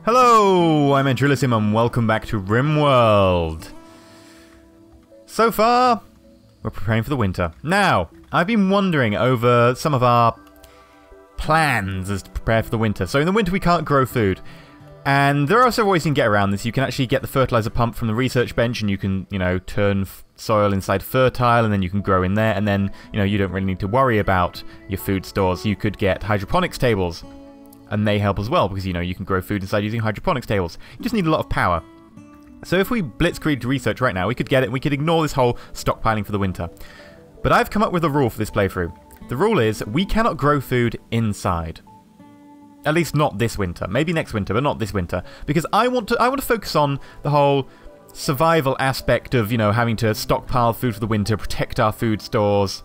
Hello, I'm EnterElysium and welcome back to RimWorld. So far, we're preparing for the winter. Now, I've been wondering over some of our plans as to prepare for the winter. So in the winter we can't grow food. And there are several ways you can get around this. You can actually get the fertilizer pump from the research bench and you can, turn soil inside fertile and then you can grow in there. And then, you don't really need to worry about your food stores. You could get hydroponics tables. And they help as well because, you can grow food inside using hydroponics tables. You just need a lot of power. So if we blitzkrieg research right now, we could get it and we could ignore this whole stockpiling for the winter. But I've come up with a rule for this playthrough. The rule is we cannot grow food inside. At least not this winter. Maybe next winter, but not this winter. Because I want to focus on the whole survival aspect of, having to stockpile food for the winter, protect our food stores,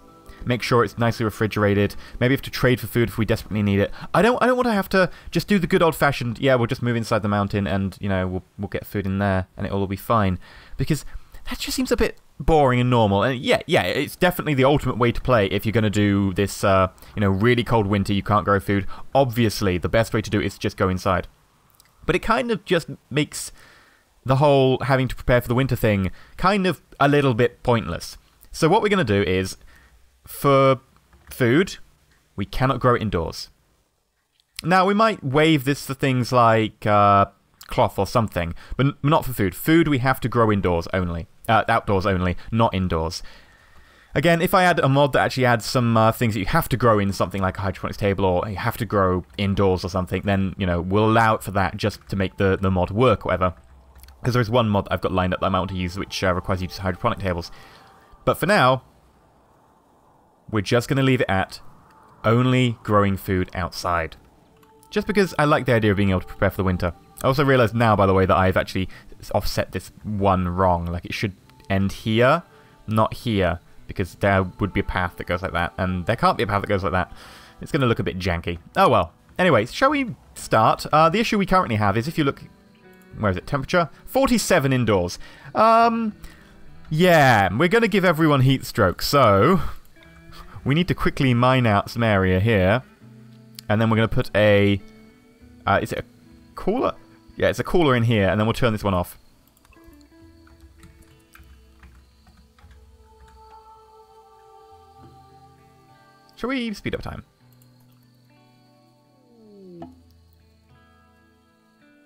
make sure it's nicely refrigerated. Maybe have to trade for food if we desperately need it. I don't want to have to just do the good old-fashioned, yeah, we'll just move inside the mountain and, we'll get food in there and it'll all be fine. Because that just seems a bit boring and normal. And yeah, it's definitely the ultimate way to play if you're going to do this, really cold winter, you can't grow food. Obviously, the best way to do it is just go inside. But it kind of just makes the whole having to prepare for the winter thing kind of a little bit pointless. So what we're going to do is, for food, we cannot grow it indoors. Now, we might waive this for things like cloth or something, but not for food. Food we have to grow indoors only. Outdoors only, not indoors. Again, if I add a mod that actually adds some things that you have to grow in something like a hydroponics table or you have to grow indoors or something, then, we'll allow it for that just to make the mod work, whatever. Because there's one mod I've got lined up that I might want to use which requires you to use hydroponic tables. But for now, we're just going to leave it at only growing food outside. Just because I like the idea of being able to prepare for the winter. I also realise now, by the way, that I've actually offset this one wrong. Like, it should end here, not here. Because there would be a path that goes like that. And there can't be a path that goes like that. It's going to look a bit janky. Oh well. Anyway, shall we start? The issue we currently have is if you look... Where is it? Temperature? 47 indoors. Yeah, we're going to give everyone heat stroke. So... we need to quickly mine out some area here. And then we're going to put a... is it a cooler? Yeah, it's a cooler in here. And then we'll turn this one off. Shall we speed up time?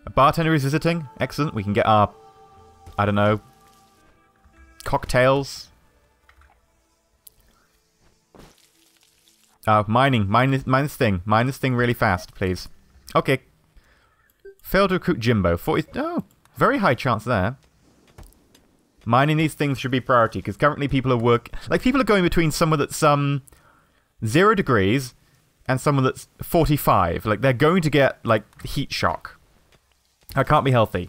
A bartender is visiting. Excellent. We can get our... I don't know... cocktails. Mining. Mine this thing. Mine this thing really fast, please. Okay. Failed to recruit Jimbo. 40... Oh, very high chance there. Mining these things should be priority, because currently people are people are going between somewhere that's, 0 degrees and someone that's 45. Like, they're going to get, heat shock. That can't be healthy.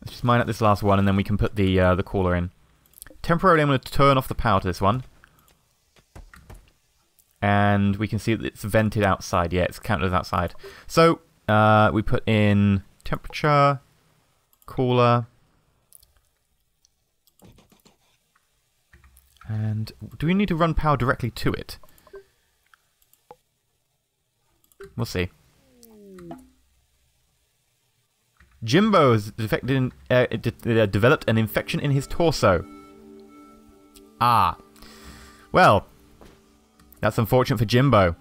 Let's just mine up this last one, and then we can put the cooler in. Temporarily, I'm going to turn off the power to this one. And we can see that it's vented outside. Yeah, it's counted as outside. So, we put in temperature, cooler. And do we need to run power directly to it? We'll see. Jimbo has developed an infection in his torso. Ah. Well, that's unfortunate for Jimbo.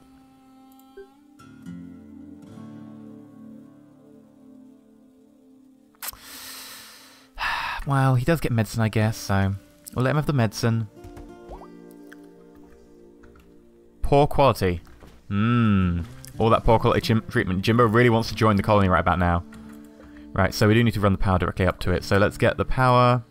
Well, he does get medicine, I guess, so we'll let him have the medicine. Poor quality. All that poor quality treatment. Jimbo really wants to join the colony right about now. Right, so we do need to run the power directly up to it. So let's get the power...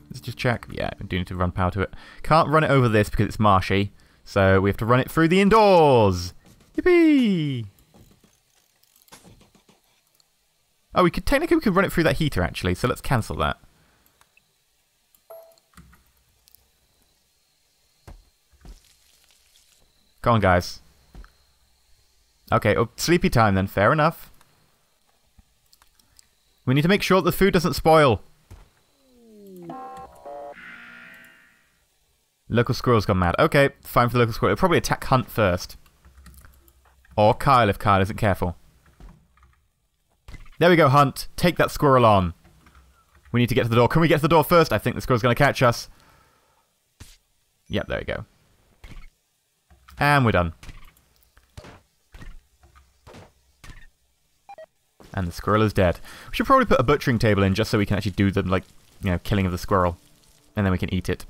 Let's just check. Yeah, we do need to run power to it. Can't run it over this because it's marshy. So we have to run it through the indoors. Yippee! Oh, we could run it through that heater actually. So let's cancel that. Come on, guys. Okay, oh, sleepy time then. Fair enough. We need to make sure that the food doesn't spoil. Local squirrel's gone mad. Okay, fine for the local squirrel. It'll probably attack Hunt first. Or Kyle if Kyle isn't careful. There we go, Hunt. Take that squirrel on. We need to get to the door. Can we get to the door first? I think the squirrel's going to catch us. Yep, there we go. And we're done. And the squirrel is dead. We should probably put a butchering table in just so we can actually do the, like, you know, killing of the squirrel. And then we can eat it.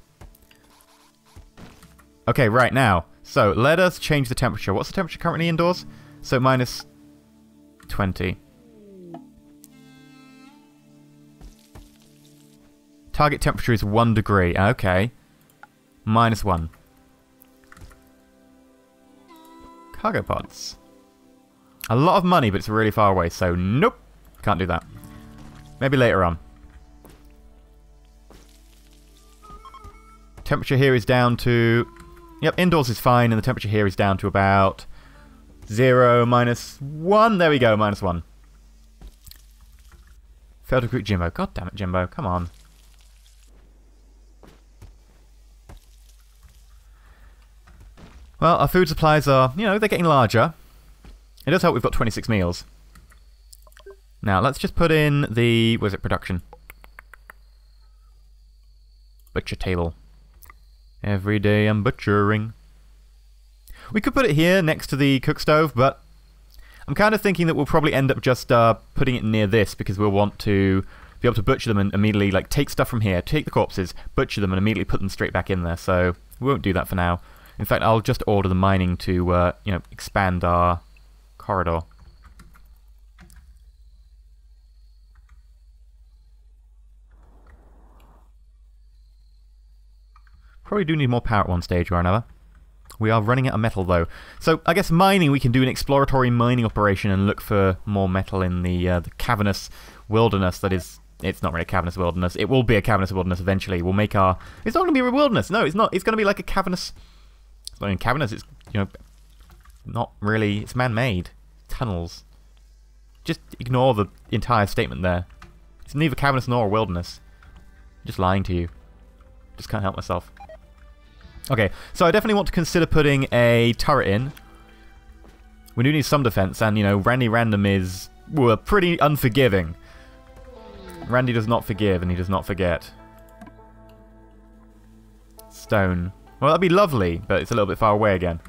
Okay, right now. So, let us change the temperature. What's the temperature currently indoors? So, minus 20. Target temperature is 1 degree. Okay. Minus 1. Cargo pods. A lot of money, but it's really far away, so nope. Can't do that. Maybe later on. Temperature here is down to... Yep, indoors is fine, and the temperature here is down to about 0, minus 1. There we go, minus 1. Failed to recruit Jimbo. God damn it, Jimbo. Come on. Well, our food supplies are, you know, they're getting larger. It does help we've got 26 meals. Now, let's just put in the... What is it? Production. Butcher table. Every day I'm butchering. We could put it here next to the cook stove, but I'm kind of thinking that we'll probably end up just putting it near this because we'll want to be able to butcher them and immediately like take stuff from here, take the corpses, butcher them and immediately put them straight back in there. So we won't do that for now. In fact, I'll just order the mining to you know, expand our corridor. Probably do need more power at one stage or another. We are running out of metal, though. So, I guess mining, we can do an exploratory mining operation and look for more metal in the cavernous wilderness that is... It's not really a cavernous wilderness. It will be a cavernous wilderness eventually. We'll make our... It's not going to be a wilderness. No, it's not. It's going to be like a cavernous... It's not even cavernous. It's, you know... Not really... It's man-made. Tunnels. Just ignore the entire statement there. It's neither cavernous nor a wilderness. I'm just lying to you. Just can't help myself. Okay, so I definitely want to consider putting a turret in. We do need some defense, and, you know, Randy Random is pretty unforgiving. Randy does not forgive, and he does not forget. Stone. Well, that'd be lovely, but it's a little bit far away again.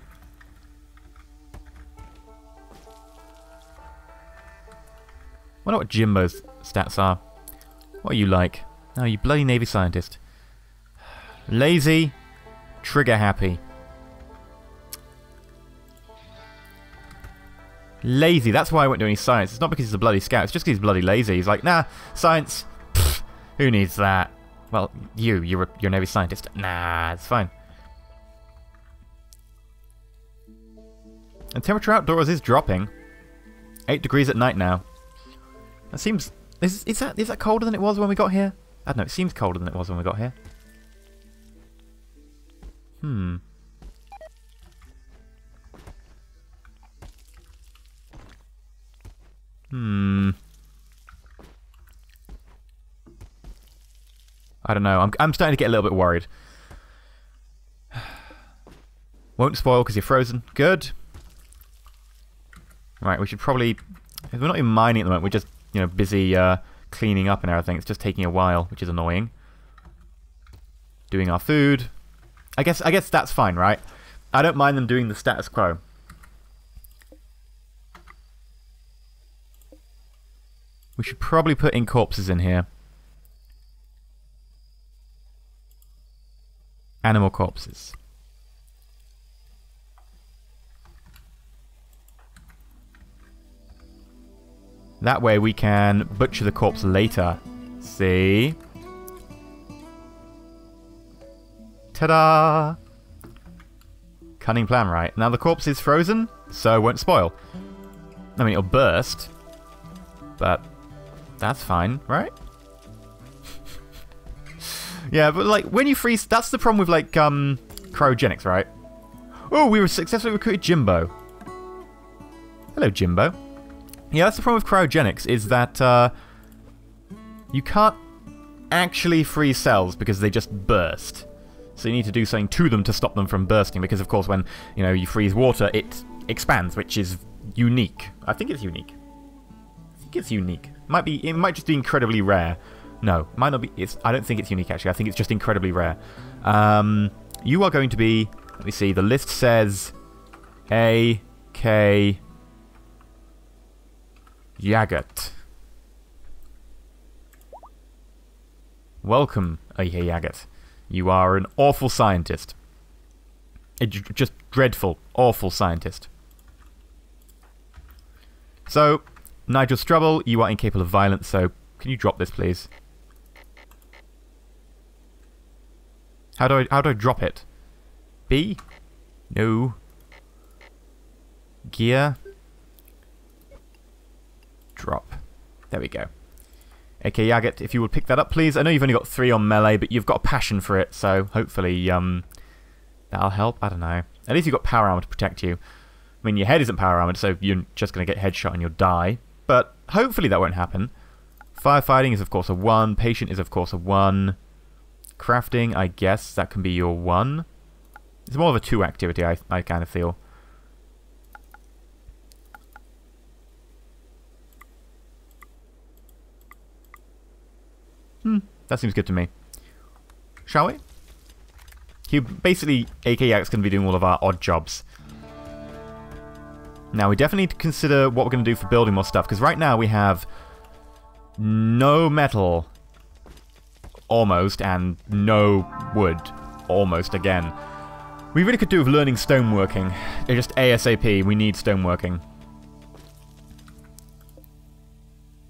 Wonder what Jimbo's stats are. What are you like? Oh, you bloody Navy scientist. Lazy. Trigger happy. Lazy, that's why I won't do any science. It's not because he's a bloody scout, it's just because he's bloody lazy. He's like, nah, science, pfft, who needs that? Well, you're a Navy scientist. Nah, it's fine. And temperature outdoors is dropping. 8 degrees at night now. That seems... Is that colder than it was when we got here? I don't know, it seems colder than it was when we got here. I don't know. I'm starting to get a little bit worried. Won't spoil because you're frozen. Good. Right, we should probably... We're not even mining at the moment. We're just, you know, busy cleaning up and everything. It's just taking a while, which is annoying. Doing our food. I guess that's fine, right? I don't mind them doing the status quo. We should probably put in corpses in here. Animal corpses. That way we can butcher the corpse later. See? Ta-da! Cunning plan, right? Now the corpse is frozen, so it won't spoil. I mean, it'll burst. But that's fine, right? Yeah, but like, when you freeze... That's the problem with, like, cryogenics, right? Oh, we were successfully recruited Jimbo. Hello, Jimbo. Yeah, that's the problem with cryogenics, is that you can't actually freeze cells because they just burst. So you need to do something to them to stop them from bursting, because of course when, you know, you freeze water, it expands, which is unique. I think it's unique. I think it's unique. It might just be incredibly rare. No, might not be. I don't think it's unique, actually. I think it's just incredibly rare. You are going to be... Let me see. The list says... A.K. Yagat. Welcome, A.K. Yagat. You are an awful scientist. Just dreadful, awful scientist. So, Nigel Strubble, you are incapable of violence, so can you drop this, please? How do I drop it? B? No. Gear. Drop. There we go. Okay, Yagat, if you would pick that up, please. I know you've only got 3 on melee, but you've got a passion for it, so hopefully that'll help. I don't know. At least you've got power armor to protect you. I mean, your head isn't power armored, so you're just going to get headshot and you'll die. But hopefully that won't happen. Firefighting is, of course, a 1. Patient is, of course, a 1. Crafting, I guess that can be your 1. It's more of a 2 activity, I kind of feel. That seems good to me. Shall we? Basically, A.K. Yagat's going to be doing all of our odd jobs. Now, we definitely need to consider what we're going to do for building more stuff, because right now we have no metal, almost, and no wood, almost again. We really could do with learning stoneworking. Just ASAP, we need stoneworking.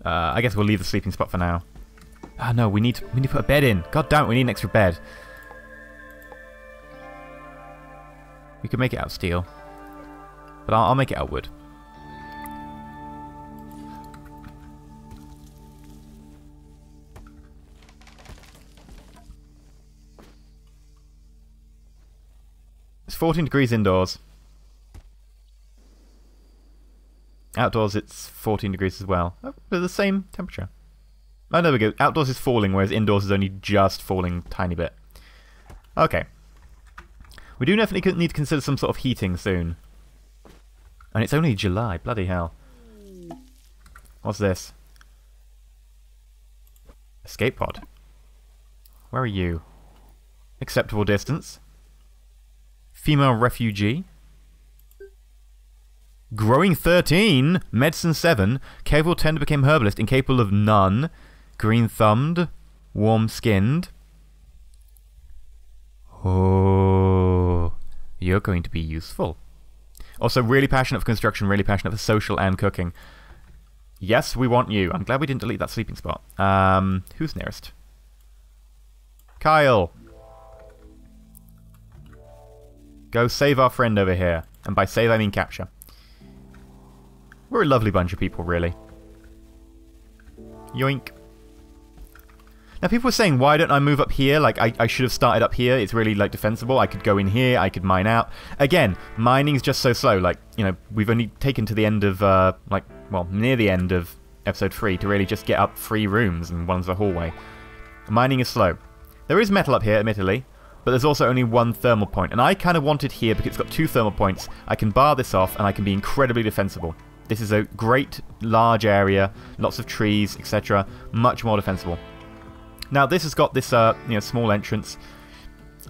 I guess we'll leave the sleeping spot for now. Ah, no, we need to put a bed in. God damn it, we need an extra bed. We could make it out of steel. But I'll make it out of wood. It's 14 degrees indoors. Outdoors it's 14 degrees as well. Oh, they're the same temperature. Oh, there we go. Outdoors is falling, whereas indoors is only just falling a tiny bit. Okay. We do definitely need to consider some sort of heating soon. And it's only July. Bloody hell. What's this? Escape pod. Where are you? Acceptable distance. Female refugee. Growing 13. Medicine 7. Capable 10 became herbalist. Incapable of none. Green-thumbed. Warm-skinned. Oh, you're going to be useful. Also, really passionate for construction, really passionate for social and cooking. Yes, we want you. I'm glad we didn't delete that sleeping spot. Who's nearest? Kyle. Go save our friend over here. And by save, I mean capture. We're a lovely bunch of people, really. Yoink. Now, people were saying, why don't I move up here? Like, I should have started up here. It's really, like, defensible. I could go in here. I could mine out. Again, mining's just so slow. Like, you know, we've only taken to the end of, near the end of episode 3 to really just get up 3 rooms and one's a hallway. Mining is slow. There is metal up here, admittedly, but there's also only 1 thermal point. And I kind of want it here because it's got 2 thermal points. I can bar this off and I can be incredibly defensible. This is a great, large area, lots of trees, etc. Much more defensible. Now, this has got this, small entrance.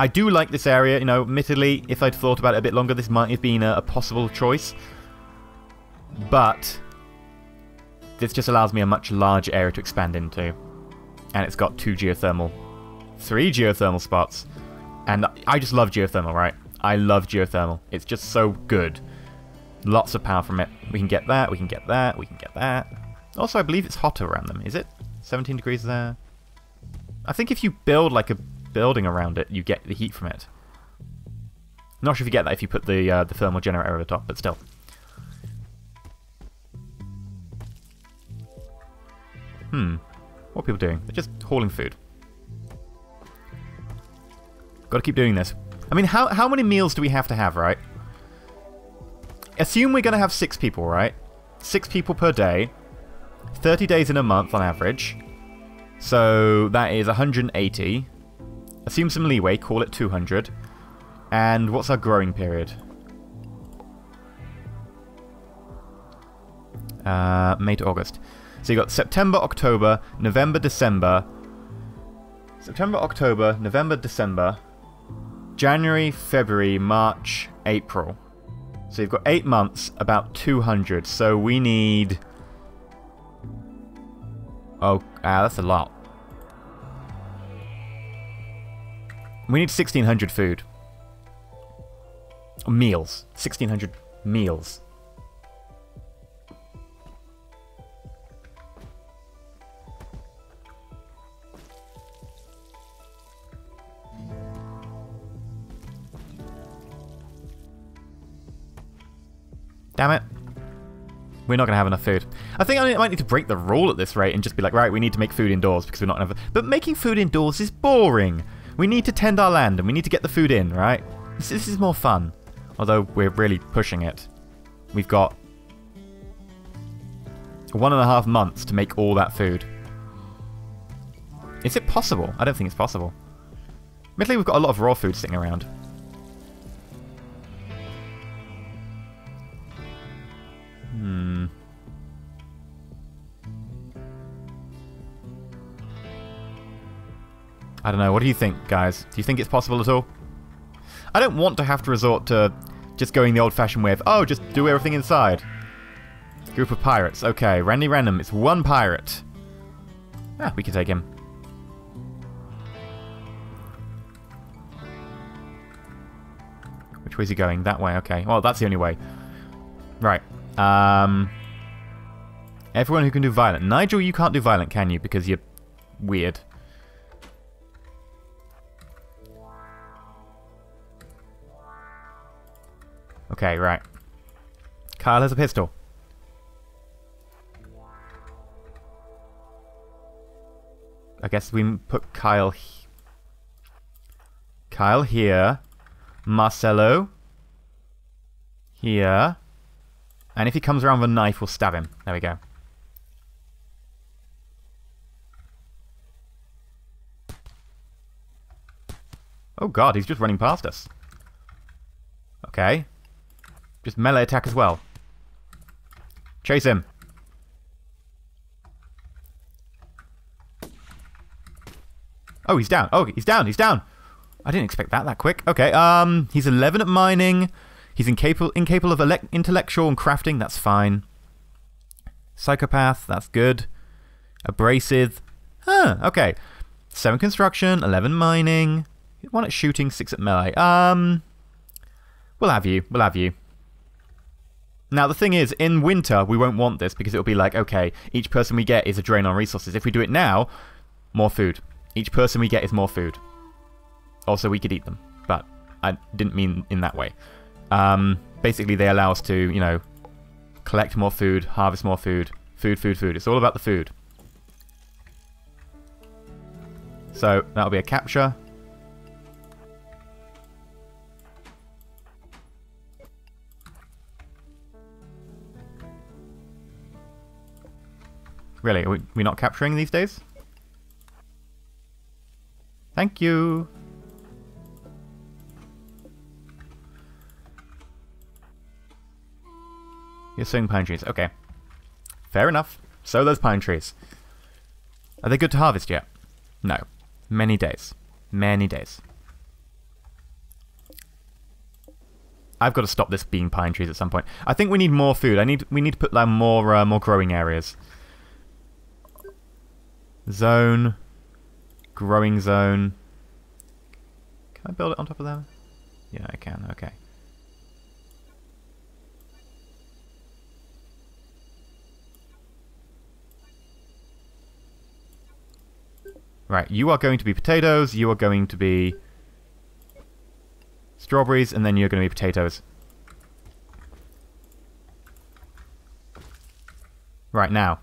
I do like this area, admittedly, if I'd thought about it a bit longer, this might have been a possible choice. But this just allows me a much larger area to expand into. And it's got 3 geothermal spots. And I just love geothermal, right? I love geothermal. It's just so good. Lots of power from it. We can get that, we can get that, we can get that. Also, I believe it's hotter around them, is it? 17 degrees there. I think if you build like a building around it, you get the heat from it. Not sure if you get that if you put the thermal generator over the top, but still. What are people doing? They're just hauling food. Got to keep doing this. I mean, how many meals do we have to have, right? Assume we're going to have 6 people, right? 6 people per day. 30 days in a month on average. So that is 180. Assume some leeway, call it 200. And what's our growing period? May to August. So you got September, October, November, December. September, October, November, December. January, February, March, April. So you've got 8 months, about 200. So we need... Oh, that's a lot. We need 1,600 food. Meals. 1,600 meals. Damn it. We're not going to have enough food. I think I might need to break the rule at this rate and just be like, right, we need to make food indoors because we're not going to have... But making food indoors is boring. We need to tend our land and we need to get the food in, right? This is more fun. Although we're really pushing it. We've got 1.5 months to make all that food. Is it possible? I don't think it's possible. Admittedly, we've got a lot of raw food sitting around. I don't know. What do you think, guys? Do you think it's possible at all? I don't want to have to resort to just going the old-fashioned way of, oh, just do everything inside. Group of pirates. Okay, Randy Random. It's 1 pirate. Ah, we can take him. Which way is he going? That way. Okay. Well, that's the only way. Right. Everyone who can do violent. Nigel, you can't do violent, can you? Because you're weird. Okay, right. Kyle has a pistol. I guess we put Kyle here. Marcelo here. And if he comes around with a knife, we'll stab him. There we go. Oh god, he's just running past us. Okay. Just melee attack as well. Chase him. Oh, he's down. Oh, he's down. He's down. I didn't expect that quick. Okay, he's 11 at mining. He's incapable of intellectual and crafting. That's fine. Psychopath. That's good. Abrasive. Huh, okay. 7 construction, 11 mining. 1 at shooting, 6 at melee. We'll have you. We'll have you. Now, the thing is, in winter, we won't want this because it'll be like, okay, each person we get is a drain on resources. If we do it now, more food. Each person we get is more food. Also, we could eat them, but I didn't mean in that way. Basically, they allow us to, you know, collect more food, harvest more food. Food, food, food. It's all about the food. So, that'll be a capture. Really? Are we not capturing these days? Thank you. You're sowing pine trees. Okay. Fair enough. Sow those pine trees. Are they good to harvest yet? No. Many days. Many days. I've got to stop this being pine trees at some point. I think we need more food. We need to put down more growing areas. Zone. Growing zone. Can I build it on top of that? Yeah, I can. Okay. Right, you are going to be potatoes, you are going to be strawberries, and then you're going to be potatoes. Right, now.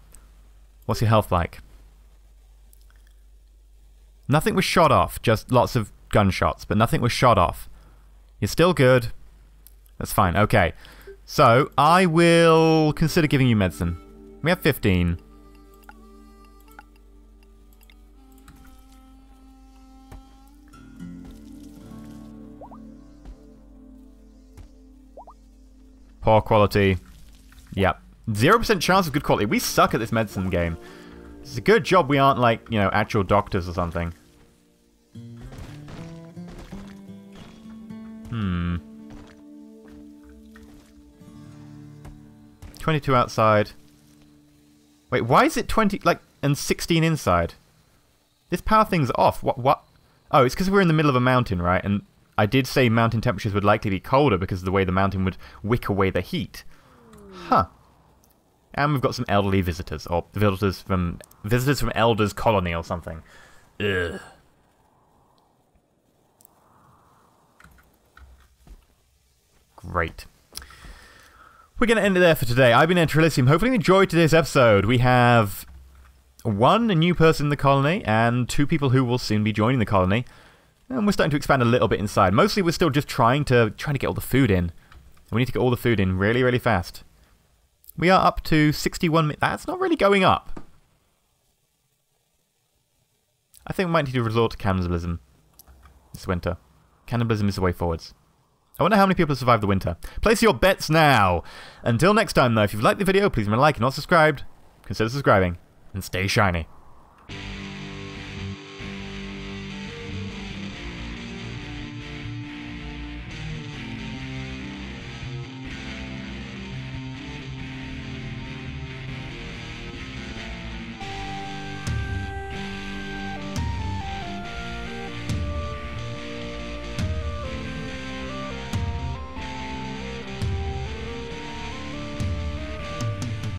What's your health like? Nothing was shot off, just lots of gunshots, but nothing was shot off. You're still good. That's fine, okay. So, I will consider giving you medicine. We have 15. Poor quality. Yep. 0% chance of good quality. We suck at this medicine game. It's a good job we aren't like, you know, actual doctors or something. 22 outside. Wait, why is it 20, like, and 16 inside? This power thing's off. What? Oh, it's because we're in the middle of a mountain, right? And I did say mountain temperatures would likely be colder because of the way the mountain would wick away the heat. Huh. And we've got some elderly visitors, or visitors from Elder's Colony or something. Ugh. Great. We're going to end it there for today. I've been EnterElysium. Hopefully you enjoyed today's episode. We have one new person in the colony, and 2 people who will soon be joining the colony. And we're starting to expand a little bit inside. Mostly we're still just trying to get all the food in. We need to get all the food in really, really fast. We are up to 61 That's not really going up. I think we might need to resort to cannibalism this winter. Cannibalism is the way forwards. I wonder how many people have survived the winter. Place your bets now! Until next time, though, if you've liked the video, please remember to like and not subscribed. Consider subscribing. And stay shiny.